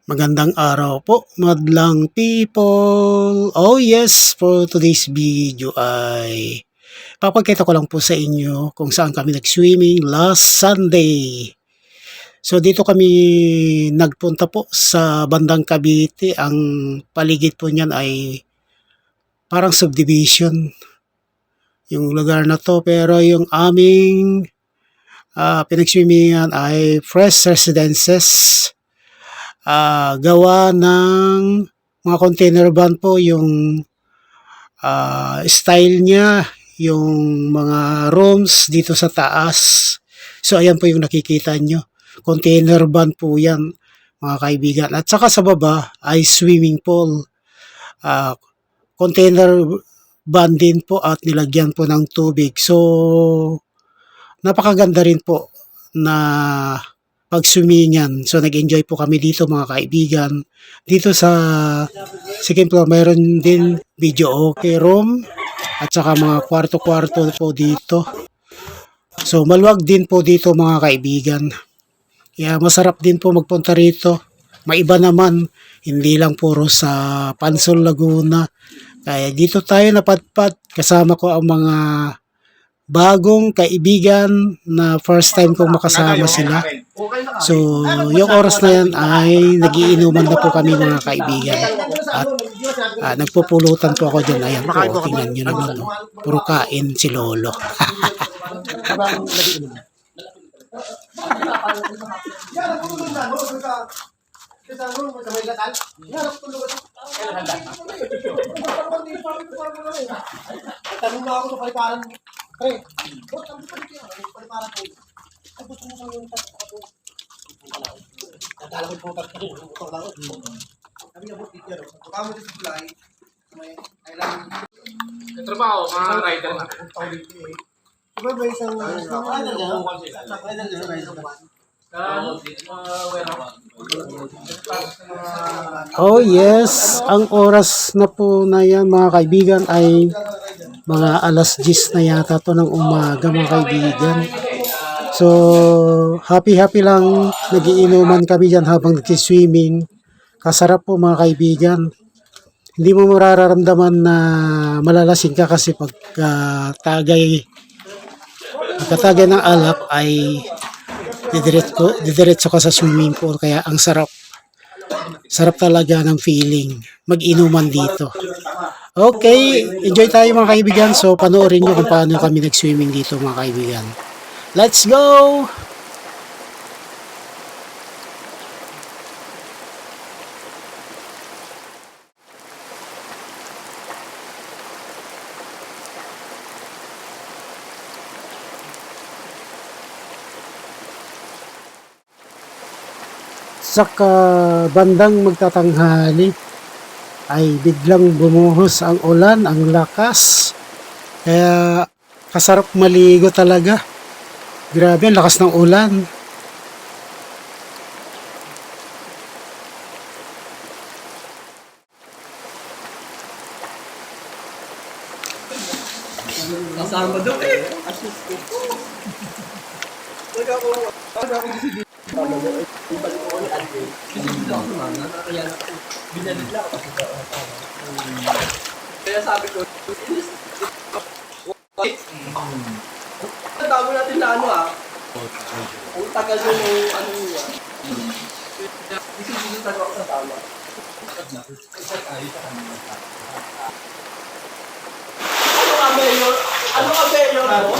Magandang araw po, madlang people. Oh yes, for today's video ay papakita ko lang po sa inyo kung saan kami nag-swimming last Sunday. So dito kami nagpunta po sa bandang Cavite. Ang paligid po niyan ay parang subdivision yung lugar na to. Pero yung aming pinag-swimmingan ay fresh residences. Gawa ng mga container van po yung style niya, yung mga rooms dito sa taas. So ayan po yung nakikita nyo. Container van po yan mga kaibigan. At saka sa baba ay swimming pool. Container van din po at nilagyan po ng tubig. So napakaganda rin po na pag-swimingan. So nag-enjoy po kami dito mga kaibigan. Dito sa second floor mayroon din video okay room at saka mga kwarto-kwarto po dito. So maluwag din po dito mga kaibigan. Kaya masarap din po magpunta rito. Maiba naman, hindi lang puro sa Pansol, Laguna. Kaya dito tayo napadpad. Kasama ko ang mga bagong kaibigan na first time kong makasama sila. So, yung oras na yan ay nagiinuman na po kami mga kaibigan. At nagpupulutan po ako dyan. Ayan po, tingnan nyo naman. No? Puro kain si Lolo. Tanong na ako sa paliparan. Pre, ba't ang paliparan ko? Ay, gusto mo sa yung ako. Nadala ko yung putas ko. Ito lang. Kami na po teacher. Pagkama dito sa July, may kailangan. Katrabaho, mga rider na. Diba ba isang... Oh yes, ang oras na po na yan mga kaibigan ay mga alas 10 na yata to ng umaga mga kaibigan. So happy lang, nagiinuman kami dyan habang nag-swimming. Kasarap po mga kaibigan. Hindi mo mararamdaman na malalasing ka kasi pagkatagay ng alak ay didiretso ka sa swimming pool. Kaya ang sarap talaga ng feeling mag-inuman dito. Okay, enjoy tayo mga kaibigan. So panoorin nyo kung paano kami nag-swimming dito mga kaibigan. Let's go! Saka bandang magtatanghali ay biglang bumuhos ang ulan, ang lakas. Kaya kasarap maligo talaga. Grabe, ang lakas ng ulan. Kasama doon eh. Kaya sabi ko, ang dami natin na ano ang tagal yung ano niya. Isip talaga ako sa tama. Ano ka mayor mo?